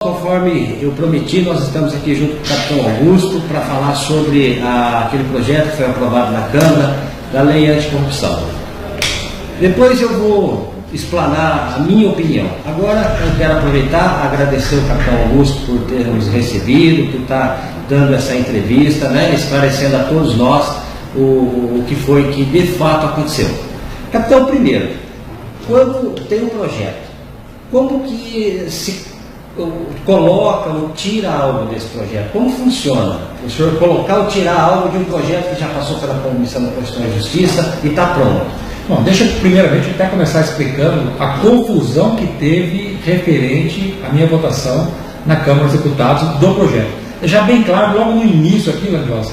Conforme eu prometi, nós estamos aqui junto com o capitão Augusto para falar sobre aquele projeto que foi aprovado na Câmara da Lei Anticorrupção. Depois eu vou explanar a minha opinião. Agora eu quero aproveitar, agradecer o capitão Augusto por ter nos recebido, por estar dando essa entrevista, esclarecendo a todos nós o que foi que de fato aconteceu. Capitão, primeiro, quando tem um projeto, como que se coloca ou tira algo desse projeto? Como funciona? O senhor colocar ou tirar algo de um projeto que já passou pela Comissão da Constituição e Justiça e está pronto? Bom, deixa eu primeiramente até começar explicando a confusão que teve referente à minha votação na Câmara dos Deputados do projeto. Deixar bem claro logo no início aqui, Landiosa,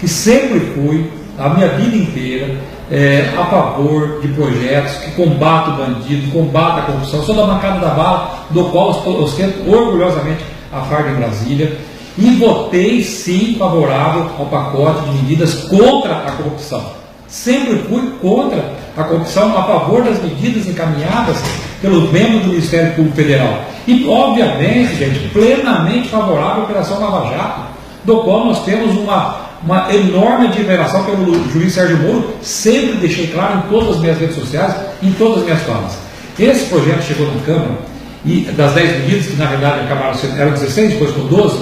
que sempre fui, a minha vida inteira, a favor de projetos que combatam o bandido, combatam a corrupção. Sou da bancada da bala, do qual ostento orgulhosamente a farda em Brasília, e votei sim favorável ao pacote de medidas contra a corrupção. Sempre fui contra a corrupção, a favor das medidas encaminhadas pelo membro do Ministério Público Federal. E, obviamente, gente, plenamente favorável à Operação Lava Jato, do qual nós temos uma enorme admiração pelo juiz Sérgio Moro. Sempre deixei claro em todas as minhas redes sociais, em todas as minhas falas. Esse projeto chegou na Câmara, e das 10 medidas, que na verdade acabaram sendo, eram 16, depois com 12,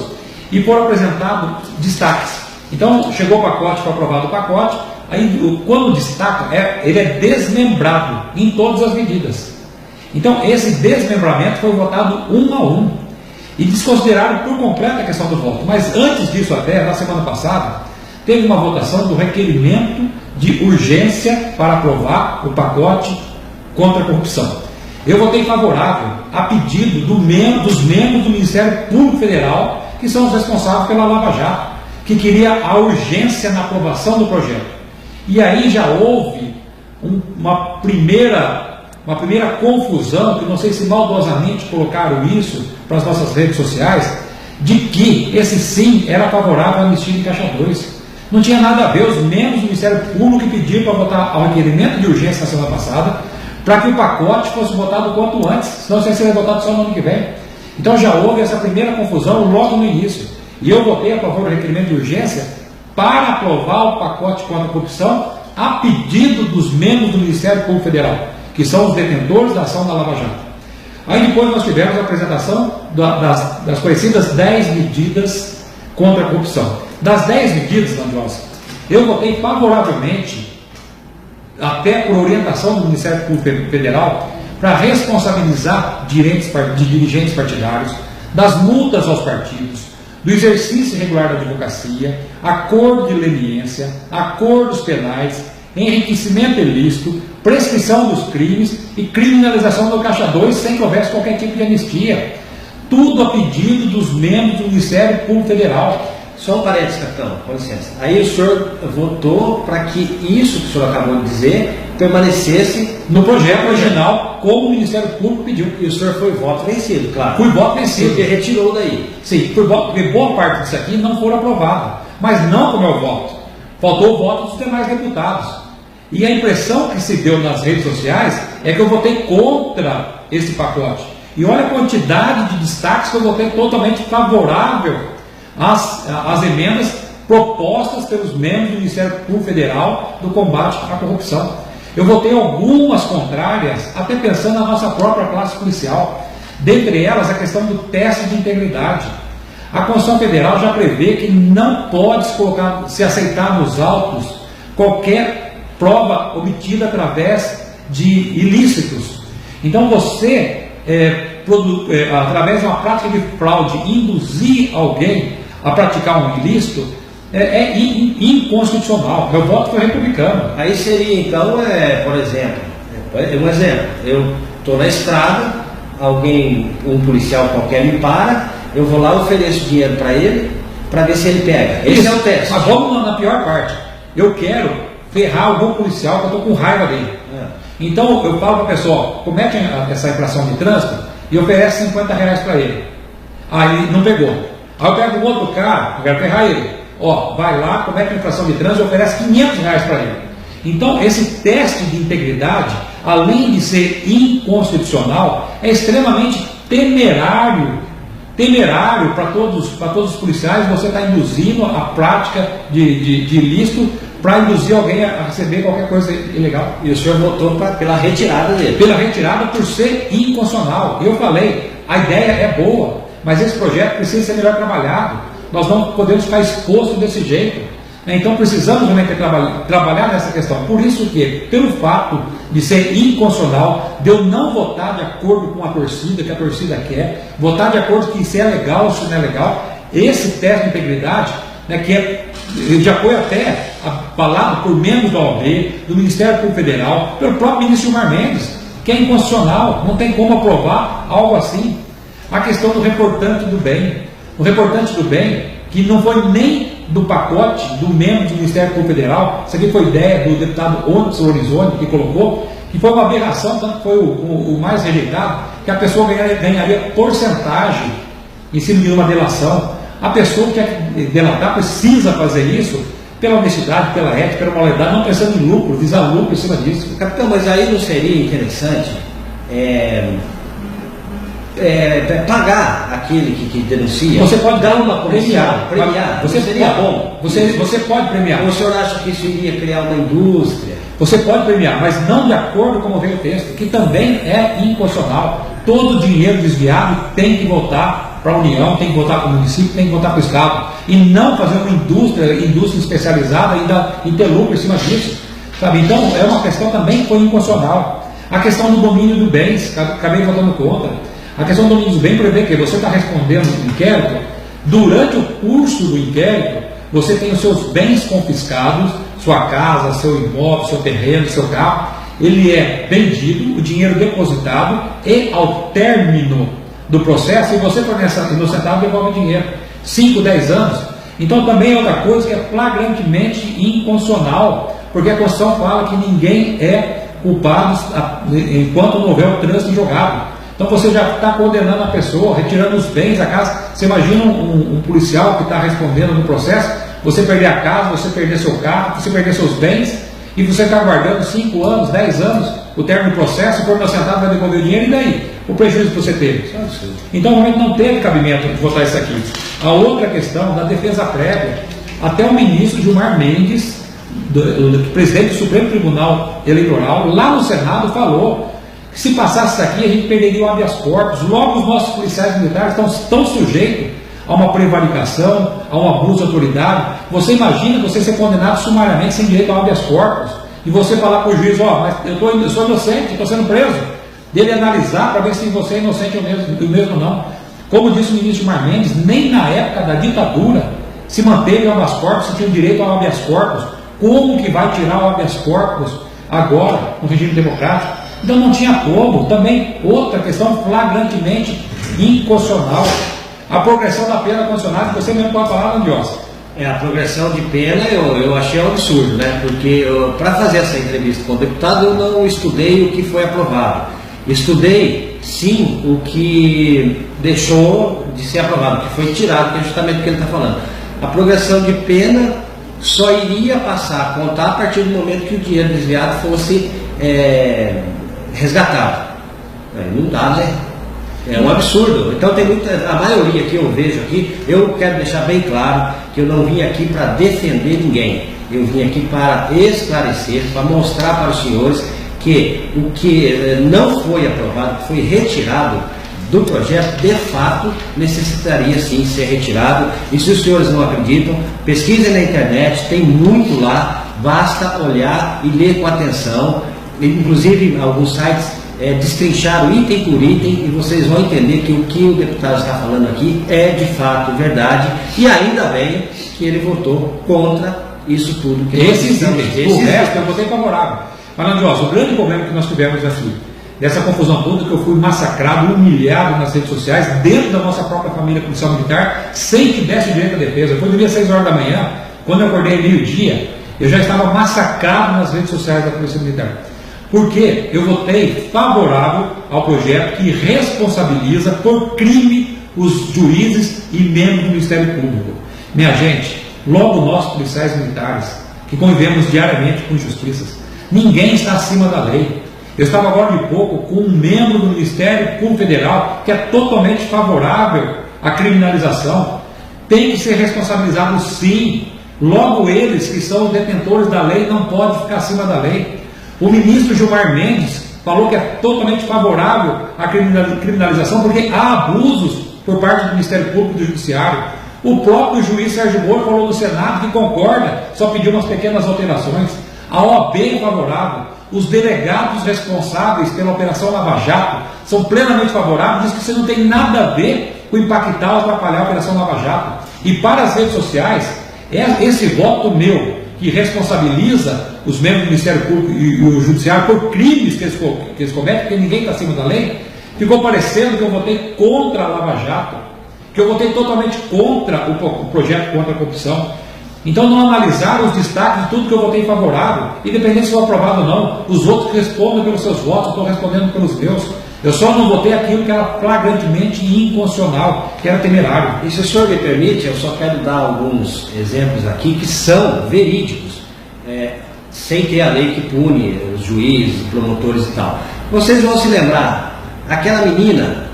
e foram apresentados destaques. Então, chegou o pacote, foi aprovado o pacote, aí quando destaca, ele é desmembrado em todas as medidas. Então, esse desmembramento foi votado um a um, e desconsideraram por completo a questão do voto. Mas antes disso, até, na semana passada, teve uma votação do requerimento de urgência para aprovar o pacote contra a corrupção. Eu votei favorável a pedido dos membros do Ministério Público Federal, que são os responsáveis pela Lava Jato, que queria a urgência na aprovação do projeto. E aí já houve uma primeira confusão, que não sei se maldosamente colocaram isso para as nossas redes sociais, de que esse sim era favorável à anistia de Caixa 2. Não tinha nada a ver. Os membros do Ministério Público que pediram para votar ao requerimento de urgência na semana passada, para que o pacote fosse votado o quanto antes, senão isso seria votado só no ano que vem. Então já houve essa primeira confusão logo no início. E eu votei a favor do requerimento de urgência para aprovar o pacote contra a corrupção a pedido dos membros do Ministério Público Federal, que são os detentores da ação da Lava Jato. Aí depois nós tivemos a apresentação das conhecidas 10 medidas contra a corrupção. Das 10 medidas, Landiosa, eu votei favoravelmente, até por orientação do Ministério Público Federal, para responsabilizar dirigentes partidários das multas aos partidos, do exercício irregular da advocacia, acordo de leniência, acordos penais, enriquecimento ilícito, prescrição dos crimes e criminalização do Caixa 2 sem que houvesse qualquer tipo de anistia. Tudo a pedido dos membros do Ministério Público Federal. Só um parênteses, capitão, com licença. Aí o senhor votou para que isso que o senhor acabou de dizer permanecesse no projeto original, como o Ministério Público pediu. E o senhor foi voto vencido, claro. Fui voto vencido. Porque retirou daí. Sim, porque boa parte disso aqui não foram aprovadas. Mas não com o meu voto. Faltou o voto dos demais deputados. E a impressão que se deu nas redes sociais é que eu votei contra esse pacote. E olha a quantidade de destaques que eu votei totalmente favorável às emendas propostas pelos membros do Ministério Público Federal do combate à corrupção. Eu votei algumas contrárias, até pensando na nossa própria classe policial. Dentre elas, a questão do teste de integridade. A Constituição Federal já prevê que não pode se aceitar nos autos qualquer prova obtida através de ilícitos. Então você, através de uma prática de fraude, induzir alguém a praticar um ilícito é inconstitucional. Meu voto foi republicano. Aí seria então, por exemplo, um exemplo, eu estou na estrada, um policial qualquer me para, eu vou lá e ofereço dinheiro para ele, para ver se ele pega. Esse é o teste. Mas vamos na pior parte. Eu quero ferrar algum policial que eu estou com raiva dele. Então eu falo para a pessoa, comete essa infração de trânsito e oferece R$50 para ele. Aí não pegou. Aí eu pego um outro cara, eu quero ferrar ele. Vai lá, comete a infração de trânsito e oferece R$500 para ele. Então esse teste de integridade, além de ser inconstitucional, é extremamente temerário temerário para todos os policiais. Você está induzindo a prática de ilícito para induzir alguém a receber qualquer coisa ilegal. E o senhor votou pela retirada dele? Pela retirada, por ser inconstitucional. Eu falei, a ideia é boa, mas esse projeto precisa ser melhor trabalhado. Nós não podemos ficar expostos desse jeito. Então precisamos realmente trabalhar nessa questão. Por isso que, pelo fato de ser inconstitucional, de eu não votar de acordo com a torcida, que a torcida quer, votar de acordo com se é legal ou se não é legal, esse teste de integridade, né, que é de apoio até falado por membros da OAB, do Ministério Público Federal, pelo próprio ministro Gilmar Mendes, que é inconstitucional, não tem como aprovar algo assim. A questão do reportante do bem. O reportante do bem, que não foi nem do pacote do membro do Ministério Público Federal, isso aqui foi ideia do deputado Onyx Lorenzoni, que colocou, que foi uma aberração, tanto que foi o mais rejeitado, que a pessoa ganharia porcentagem em cima de uma delação. A pessoa que quer delatar precisa fazer isso pela honestidade, pela ética, pela moralidade, não pensando em lucro, visar lucro em cima disso. Capitão, mas aí não seria interessante pagar aquele que denuncia? Você pode dar uma premiar. Você seria bom. Você pode premiar. Ou o senhor acha que isso iria criar uma indústria? Você pode premiar, mas não de acordo com o veio o texto, que também é inconstitucional. Todo dinheiro desviado tem que voltar para a União, tem que voltar para o município, tem que voltar para o Estado. E não fazer uma indústria especializada e ter lucro em cima disso. Sabe? Então, é uma questão também que foi inconstitucional. A questão do domínio do bens, acabei votando contra. A questão do domínio do bem prevê que você está respondendo no inquérito, durante o curso do inquérito, você tem os seus bens confiscados, sua casa, seu imóvel, seu terreno, seu carro, ele é vendido, o dinheiro depositado, e ao término do processo, e você for inocentado, devolve o dinheiro. 5, 10 anos. Então também é outra coisa que é flagrantemente inconstitucional, porque a Constituição fala que ninguém é culpado enquanto não houver o trânsito jogado. Então você já está condenando a pessoa, retirando os bens da casa. Você imagina um policial que está respondendo no processo, você perder a casa, você perder seu carro, você perder seus bens, e você está guardando 5 anos, 10 anos, o término do processo, for inocentado, vai devolver o dinheiro, e daí? O prejuízo que você teve. Então realmente não teve cabimento de votar isso aqui. A outra questão da defesa prévia, até o ministro Gilmar Mendes, presidente do Supremo Tribunal Eleitoral, lá no Senado, falou que se passasse isso aqui, a gente perderia o habeas corpus. Logo, os nossos policiais militares estão sujeitos a uma prevaricação, a um abuso de autoridade. Você imagina você ser condenado sumariamente sem direito ao habeas corpus, e você falar para o juiz, mas eu sou inocente, estou sendo preso, dele analisar para ver se você é inocente ou mesmo não. Como disse o ministro Gilmar Mendes, nem na época da ditadura se manteve o habeas corpus, se tinha direito ao habeas corpus. Como que vai tirar o habeas corpus agora, no regime democrático? Então não tinha como. Também outra questão flagrantemente inconstitucional, a progressão da pena condicionada, que você mesmo pode falar, Landiosa. A progressão de pena eu achei um absurdo, né? Porque para fazer essa entrevista com o deputado, eu não estudei o que foi aprovado. Estudei, sim, o que deixou de ser aprovado, que foi tirado, que é justamente o que ele está falando. A progressão de pena só iria passar a contar a partir do momento que o dinheiro desviado fosse resgatado. Não dá, né? É um absurdo. Então tem a maioria que eu vejo aqui, eu quero deixar bem claro que eu não vim aqui para defender ninguém. Eu vim aqui para esclarecer, para mostrar para os senhores que o que não foi aprovado, que foi retirado do projeto, de fato, necessitaria sim ser retirado. E se os senhores não acreditam, pesquisem na internet, tem muito lá, basta olhar e ler com atenção. Inclusive, alguns sites destrincharam item por item, e vocês vão entender que o que o deputado está falando aqui é de fato verdade, e ainda bem que ele votou contra isso tudo. Que esses itens, o resto eu votei favorável. Mas, Landiosa, o grande problema que nós tivemos dessa confusão toda, que eu fui massacrado, humilhado nas redes sociais, dentro da nossa própria família policial militar, sem que desse direito à defesa. Eu fui dormir às 6 horas da manhã, quando eu acordei meio-dia, eu já estava massacrado nas redes sociais da Polícia Militar. Porque eu votei favorável ao projeto que responsabiliza por crime os juízes e membros do Ministério Público. Minha gente, logo nós, policiais militares, que convivemos diariamente com injustiças, ninguém está acima da lei. Eu estava agora de pouco com um membro do Ministério Público Federal que é totalmente favorável a criminalização, tem que ser responsabilizado sim. Logo eles, que são os detentores da lei, não podem ficar acima da lei. O ministro Gilmar Mendes falou que é totalmente favorável à criminalização porque há abusos por parte do Ministério Público e do Judiciário. O próprio juiz Sérgio Moro falou no Senado que concorda, só pediu umas pequenas alterações. A OAB é favorável. Os delegados responsáveis pela Operação Lava Jato são plenamente favoráveis, diz que isso não tem nada a ver com impactar ou atrapalhar a Operação Lava Jato. E para as redes sociais, é esse voto meu que responsabiliza os membros do Ministério Público e o Judiciário por crimes que eles cometem, porque ninguém está acima da lei, ficou parecendo que eu votei contra a Lava Jato, que eu votei totalmente contra o projeto contra a corrupção. Então não analisaram os destaques de tudo que eu votei favorável, independente se foi aprovado ou não. Os outros que respondem pelos seus votos, eu estou respondendo pelos meus. Eu só não votei aquilo que era flagrantemente inconstitucional, que era temerário. E se o senhor me permite, eu só quero dar alguns exemplos aqui que são verídicos, sem ter a lei que pune os juízes, promotores e tal. Vocês vão se lembrar, aquela menina,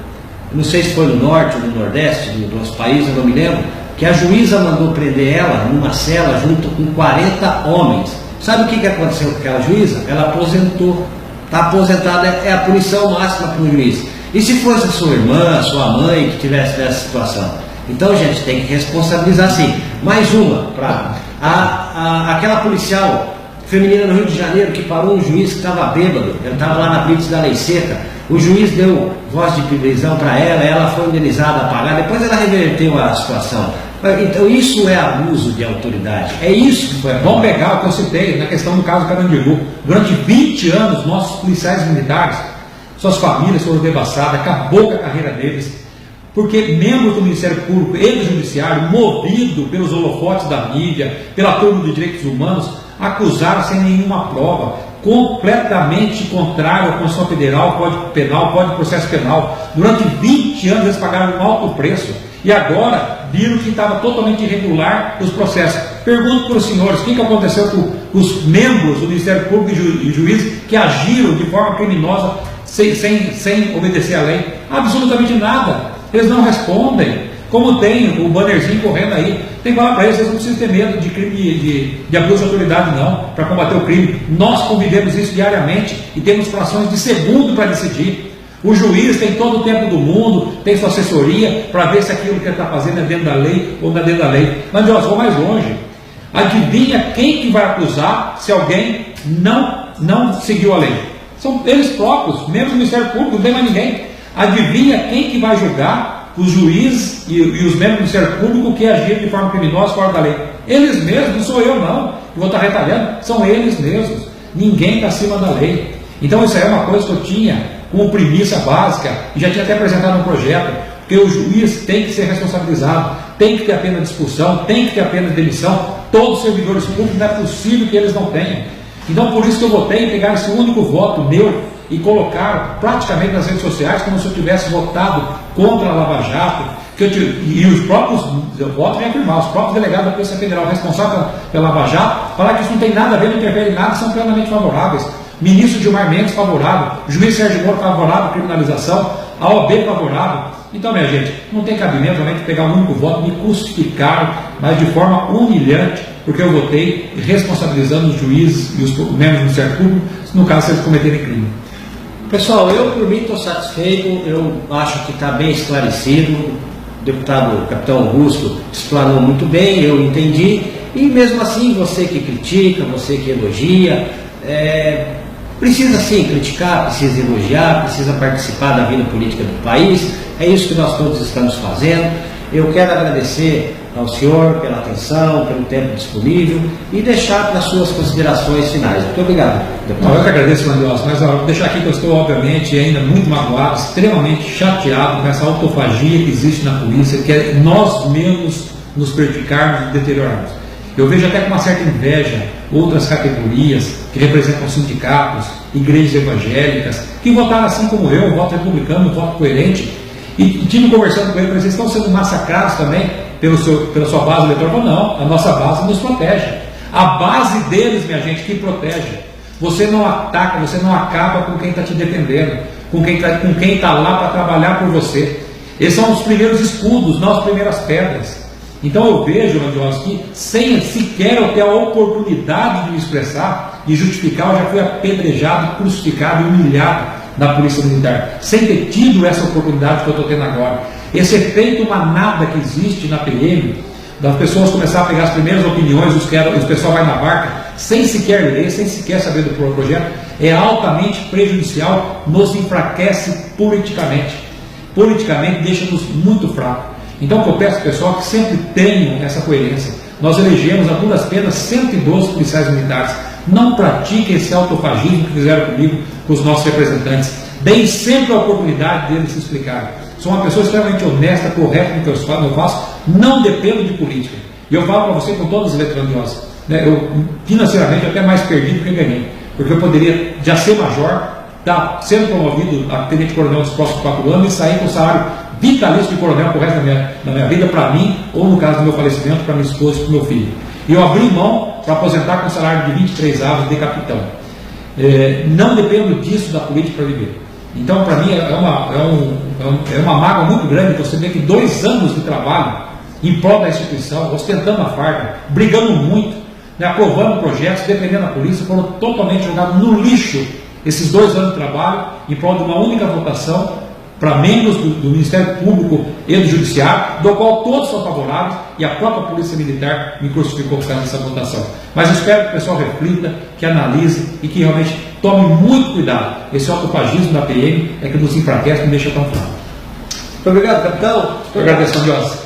não sei se foi no norte ou no nordeste do nosso país, eu não me lembro, que a juíza mandou prender ela numa cela junto com 40 homens. Sabe o que aconteceu com aquela juíza? Ela aposentou. Está aposentada, é a punição máxima para o juiz. E se fosse a sua irmã, a sua mãe que tivesse nessa situação? Então, gente, tem que responsabilizar sim. Mais uma, para aquela policial feminina no Rio de Janeiro que parou um juiz que estava bêbado, ele estava lá na blitz da lei seca, o juiz deu voz de prisão para ela foi indenizada a pagar, depois ela reverteu a situação. Então isso é abuso de autoridade, é isso que foi. Vamos pegar o que eu citei na questão do caso Carandiru. Durante 20 anos, nossos policiais militares, suas famílias foram devassadas, acabou com a carreira deles, porque membros do Ministério Público e do Judiciário, movido pelos holofotes da mídia, pela turma de direitos humanos, acusaram sem nenhuma prova, completamente contrário à Constituição Federal, Código Penal, Código de Processo Penal. Durante 20 anos eles pagaram um alto preço. E agora viram que estava totalmente irregular os processos. Pergunto para os senhores, o que aconteceu com os membros do Ministério Público e juízes que agiram de forma criminosa sem obedecer à lei? Absolutamente nada. Eles não respondem. Como tem o bannerzinho correndo aí, tem que falar para eles, vocês não precisam ter medo de crime de abuso de autoridade não, para combater o crime. Nós convivemos isso diariamente e temos frações de segundo para decidir. O juiz tem todo o tempo do mundo, tem sua assessoria para ver se aquilo que ele está fazendo é dentro da lei ou não é dentro da lei. Mas nós vamos mais longe. Adivinha quem que vai acusar se alguém não seguiu a lei? São eles próprios, membros do Ministério Público, não tem mais ninguém. Adivinha quem que vai julgar os juízes e os membros do Ministério Público que agiram de forma criminosa fora da lei? Eles mesmos, não sou eu não, que vou estar retalhando, são eles mesmos. Ninguém está acima da lei. Então isso aí é uma coisa que eu tinha como premissa básica, e já tinha até apresentado um projeto, porque o juiz tem que ser responsabilizado, tem que ter a pena de expulsão, tem que ter a pena de demissão, todos os servidores públicos, não é possível que eles não tenham. Então por isso que eu votei em pegar esse único voto meu e colocar praticamente nas redes sociais como se eu tivesse votado contra a Lava Jato, e os próprios, eu voto em afirmar, os próprios delegados da Polícia Federal responsáveis pela Lava Jato, falar que isso não tem nada a ver, não interfere em nada, são plenamente favoráveis. Ministro Gilmar Mendes favorável, juiz Sérgio Moro favorável à criminalização, a OAB favorável. Então, minha gente, não tem cabimento realmente pegar um único voto, me crucificaram, mas de forma humilhante, porque eu votei responsabilizando os juízes e os membros do Ministério Público, no caso, se eles cometerem crime. Pessoal, eu por mim estou satisfeito, eu acho que está bem esclarecido, o deputado Capitão Augusto explanou muito bem, eu entendi, e mesmo assim, você que critica, você que elogia, precisa sim criticar, precisa elogiar, precisa participar da vida política do país, é isso que nós todos estamos fazendo. Eu quero agradecer ao senhor pela atenção, pelo tempo disponível e deixar para as suas considerações finais. Muito obrigado, deputado. Eu que agradeço, Mandioso, mas vou deixar aqui que eu estou, obviamente, ainda muito magoado, extremamente chateado com essa autofagia que existe na polícia, que é nós mesmos nos prejudicarmos e deteriorarmos. Eu vejo até com uma certa inveja outras categorias que representam sindicatos, igrejas evangélicas, que votaram assim como eu, um voto republicano, um voto coerente, e tive conversando com eles, eles estão sendo massacrados também pela sua base eleitoral. Não, a nossa base nos protege. A base deles, minha gente, que protege. Você não ataca, você não acaba com quem está te defendendo, com quem está lá para trabalhar por você. Eles são os primeiros escudos, não as primeiras pedras. Então eu vejo, Landiola, que sem sequer eu ter a oportunidade de me expressar e justificar, eu já fui apedrejado, crucificado e humilhado na Polícia Militar, sem ter tido essa oportunidade que eu estou tendo agora. Esse efeito manada que existe na PM, das pessoas começar a pegar as primeiras opiniões, o pessoal vai na barca, sem sequer ler, sem sequer saber do projeto, é altamente prejudicial, nos enfraquece politicamente. Politicamente deixa-nos muito fracos. Então o que eu peço ao pessoal que sempre tenham essa coerência. Nós elegemos a duras penas 112 policiais militares. Não pratiquem esse autofagismo que fizeram comigo, com os nossos representantes. Deem sempre a oportunidade deles se explicarem. Sou uma pessoa extremamente honesta, correta no que eu faço, não dependo de política. E eu falo para você com todas as letras grandiosas, né? Eu financeiramente até mais perdido do que ganhei, porque eu poderia já ser major, tá sendo promovido a tenente-coronel nos próximos 4 anos e sair com o salário vitalício de coronel para o resto da minha vida, para mim, ou no caso do meu falecimento, para minha esposa e para o meu filho. E eu abri mão para aposentar com um salário de 23 avos de capitão. Não dependo disso da política para viver. Então, para mim, é uma mágoa muito grande você ver que 2 anos de trabalho em prol da instituição, ostentando a farda, brigando muito, né, aprovando projetos, defendendo a polícia, foram totalmente jogados no lixo esses 2 anos de trabalho em prol de uma única votação para membros do Ministério Público e do Judiciário, do qual todos são favoráveis, e a própria Polícia Militar me crucificou por causa dessa votação. Mas eu espero que o pessoal reflita, que analise e que realmente tome muito cuidado. Esse autofagismo da PM é que nos enfraquece e nos deixa tão fracos. Muito obrigado, capitão. Eu agradeço, Dios.